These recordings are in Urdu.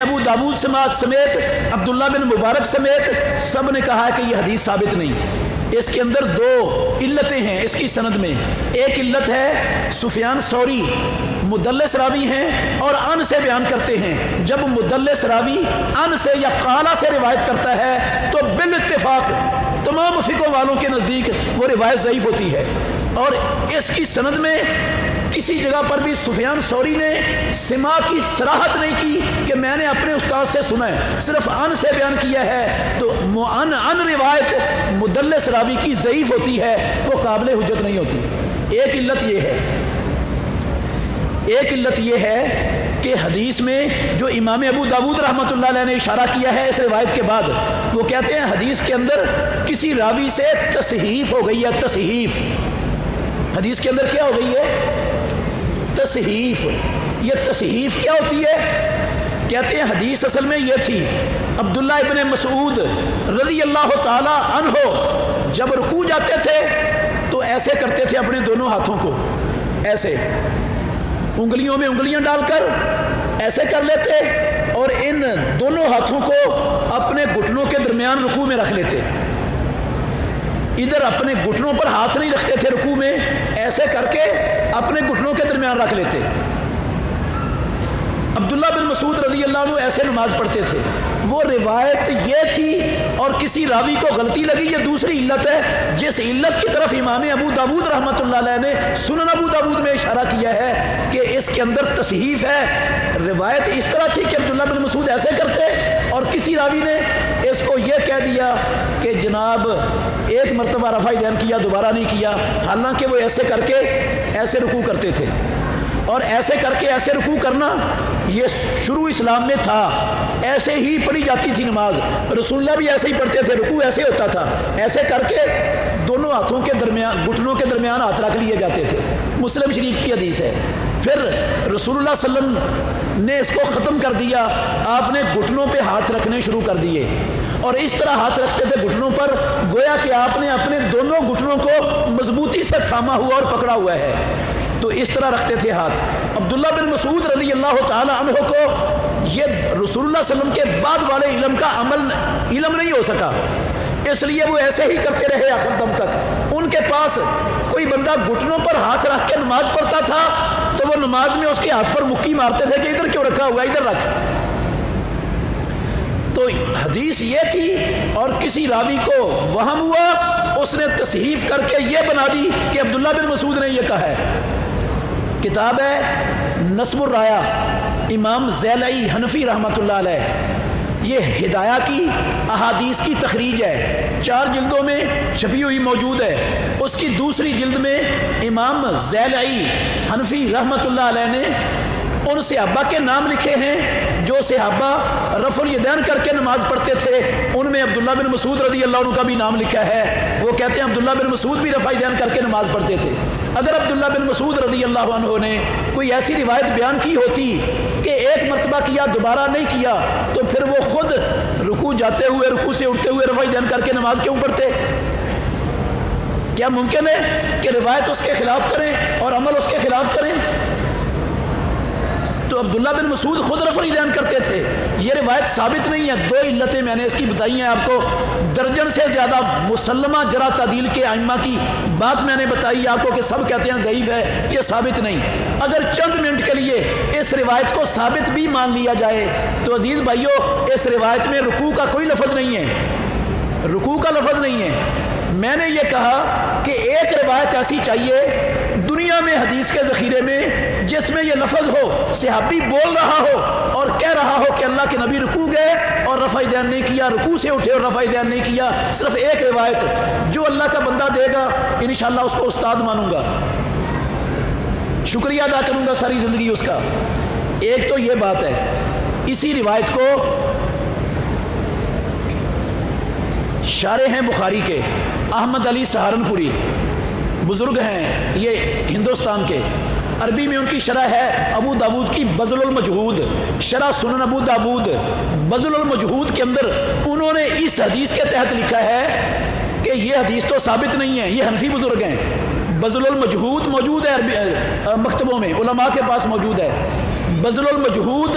ابو داود سمیت عبداللہ بن مبارک سمیت سب نے کہا ہے کہ یہ حدیث ثابت نہیں۔ اس کے اندر دو علتیں ہیں اس کی سند میں۔ ایک علت ہے سفیان ثوری مدلس راوی ہیں اور ان سے بیان کرتے ہیں۔ جب مدلس راوی ان سے یا قالا سے روایت کرتا ہے تو بالاتفاق تمام فقہ والوں کے نزدیک وہ روایت ضعیف ہوتی ہے۔ اور اس کی سند میں کسی جگہ پر بھی سفیان ثوری نے سماع کی صراحت نہیں کی کہ میں نے اپنے استاد سے سنا ہے، صرف ان سے بیان کیا ہے۔ تو ان روایت مدلس راوی کی ضعیف ہوتی ہے، وہ قابل حجت نہیں ہوتی۔ ایک علت یہ ہے، ایک علت یہ ہے کہ حدیث میں جو امام ابو داود رحمۃ اللہ علیہ نے اشارہ کیا ہے اس روایت کے بعد، وہ کہتے ہیں حدیث کے اندر کسی راوی سے تصحیف ہو گئی ہے۔ تصحیف حدیث کے اندر کیا ہو گئی ہے؟ تصحیف۔ یہ تصحیف کیا ہوتی ہے؟ کہتے ہیں حدیث اصل میں یہ تھی، عبداللہ ابن مسعود رضی اللہ تعالی عنہ جب رکوع جاتے تھے تو ایسے کرتے تھے اپنے دونوں ہاتھوں کو، ایسے انگلیوں میں انگلیاں ڈال کر ایسے کر لیتے اور ان دونوں ہاتھوں کو اپنے گھٹنوں کے درمیان رکوع میں رکھ لیتے۔ ادھر اپنے گھٹنوں پر ہاتھ نہیں رکھتے تھے رکوع میں، ایسے کر کے اپنے گھٹنوں کے درمیان رکھ لیتے۔ عبداللہ بن مسعود رضی اللہ عنہ ایسے نماز پڑھتے تھے۔ وہ روایت یہ تھی اور کسی راوی کو غلطی لگی، یہ دوسری علت ہے جس علت کی طرف امام ابو داود رحمۃ اللہ علیہ نے سنن ابو داود میں اشارہ کیا ہے کہ اس کے اندر تصحیف ہے۔ روایت اس طرح تھی کہ عبداللہ بن مسعود ایسے کرتے اور کسی راوی نے اس کو یہ کہہ دیا کہ جناب ایک مرتبہ رفع دین کیا، دوبارہ نہیں کیا، حالانکہ وہ ایسے کر کے ایسے رکوع کرتے تھے۔ اور ایسے کر کے ایسے رکوع کرنا یہ شروع اسلام میں تھا، ایسے ہی پڑھی جاتی تھی نماز، رسول اللہ بھی ایسے ہی پڑھتے تھے، رکوع ایسے ہوتا تھا، ایسے کر کے دونوں ہاتھوں کے درمیان گھٹنوں کے درمیان ہاتھ رکھ لیے جاتے تھے۔ مسلم شریف کی حدیث ہے۔ پھر رسول اللہ صلی اللہ علیہ وسلم نے اس کو ختم کر دیا، آپ نے گھٹنوں پہ ہاتھ رکھنے شروع کر دیے اور اس طرح ہاتھ رکھتے تھے گھٹنوں پر، گویا کہ آپ نے اپنے دونوں گھٹنوں کو مضبوطی سے تھاما ہوا اور پکڑا ہوا ہے، تو اس طرح رکھتے تھے ہاتھ۔ عبداللہ بن مسعود رضی اللہ تعالی عنہ کو یہ رسول اللہ صلی اللہ علیہ وسلم کے بعد والے علم کا علم نہیں ہو سکا، اس لیے وہ ایسے ہی کرتے رہے آخر دم تک۔ ان کے پاس کوئی بندہ گھٹنوں پر ہاتھ رکھ کے نماز پڑھتا تھا تو وہ نماز میں اس کے ہاتھ پر مکی مارتے تھے کہ ادھر کیوں رکھا ہوا ہے، ادھر رکھ۔ تو حدیث یہ تھی اور کسی راوی کو وہم ہوا، اس نے تصحیف کر کے یہ بنا دی کہ عبداللہ بن مسعود نے یہ کہا ہے۔ کتاب ہے نصب الرایا، امام زیلعی حنفی رحمۃ اللہ علیہ، یہ ہدایہ کی احادیث کی تخریج ہے، 4 جلدوں میں چھپی ہوئی موجود ہے۔ اس کی دوسری جلد میں امام زیلعی حنفی رحمۃ اللہ علیہ نے ان صحابہ کے نام لکھے ہیں جو صحابہ رفع الیدین کر کے نماز پڑھتے تھے، ان میں عبداللہ بن مسعود رضی اللہ عنہ کا بھی نام لکھا ہے۔ وہ کہتے ہیں عبداللہ بن مسعود بھی رفع الیدین کر کے نماز پڑھتے تھے۔ اگر عبداللہ بن مسعود رضی اللہ عنہ نے کوئی ایسی روایت بیان کی ہوتی کہ ایک مرتبہ کیا دوبارہ نہیں کیا، تو پھر وہ خود رکوع جاتے ہوئے، رکوع سے اٹھتے ہوئے رفع الیدین کر کے نماز کیوں پڑھتے؟ کیا ممکن ہے کہ روایت اس کے خلاف کریں اور عمل اس کے خلاف کریں؟ تو عبداللہ بن مسعود خود رفع الیدین کرتے تھے، یہ روایت ثابت نہیں ہے۔ 2 علتیں میں نے اس کی بتائی ہیں آپ کو، درجن سے زیادہ مسلمہ جرح تعدیل کے ائمہ کی بات میں نے بتائی آپ کو کہ سب کہتے ہیں ضعیف ہے، یہ ثابت نہیں۔ اگر چند منٹ کے لیے اس روایت کو ثابت بھی مان لیا جائے تو عزیز بھائیو، اس روایت میں رکوع کا کوئی لفظ نہیں ہے، رکوع کا لفظ نہیں ہے۔ میں نے یہ کہا کہ ایک روایت ایسی چاہیے دنیا میں حدیث کے ذخیرے میں جس میں یہ لفظ ہو، صحابی بول رہا ہو اور کہہ رہا ہو کہ اللہ کے نبی رکوع گئے اور رفع الیدین نہیں کیا، رکوع سے اٹھے اور رفع الیدین نہیں کیا۔ صرف ایک روایت، جو اللہ کا بندہ دے گا انشاءاللہ اس کو استاد مانوں گا، شکریہ ادا کروں گا ساری زندگی اس کا۔ ایک تو یہ بات ہے، اسی روایت کو شارح ہیں بخاری کے احمد علی سہارنپوری، بزرگ ہیں یہ ہندوستان کے، عربی میں ان کی شرح ہے ابو داود کی بذل المجہود، شرح سنن ابو داود بذل المجہود کے اندر انہوں نے اس حدیث کے تحت لکھا ہے کہ یہ حدیث تو ثابت نہیں ہے، یہ حنفی بزرگ ہیں، بذل المجہود موجود ہے عربی مکتبوں میں، علماء کے پاس موجود ہے، بذل المجہود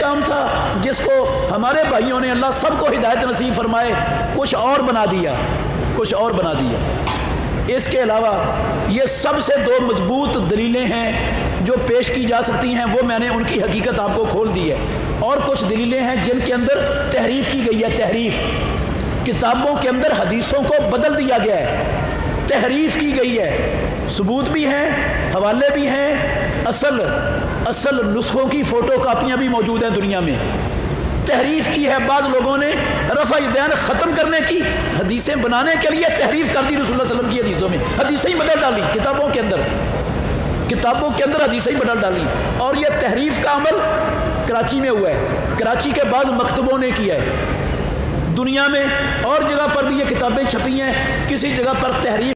کام تھا جس کو ہمارے بھائیوں نے اللہ سب کو ہدایت نصیب فرمائے کچھ اور بنا دیا، کچھ اور بنا دیا۔ اس کے علاوہ یہ سب سے دو مضبوط دلیلیں ہیں جو پیش کی جا سکتی ہیں، وہ میں نے ان کی حقیقت آپ کو کھول دی ہے۔ اور کچھ دلیلیں ہیں جن کے اندر تحریف کی گئی ہے، تحریف، کتابوں کے اندر حدیثوں کو بدل دیا گیا ہے، تحریف کی گئی ہے، ثبوت بھی ہیں، حوالے بھی ہیں، اصل نسخوں کی فوٹو کاپیاں بھی موجود ہیں دنیا میں۔ تحریف کی ہے، بعض لوگوں نے رفع دین ختم کرنے کی حدیثیں بنانے کے لیے تحریف کر دی، رسول اللہ صلی اللہ علیہ وسلم کی حدیثوں میں حدیثیں ہی بدل ڈالی، کتابوں کے اندر حدیثیں ہی بدل ڈالی۔ اور یہ تحریف کا عمل کراچی میں ہوا ہے، کراچی کے بعض مکتبوں نے کیا ہے، دنیا میں اور جگہ پر بھی یہ کتابیں چھپی ہیں، کسی جگہ پر تحریف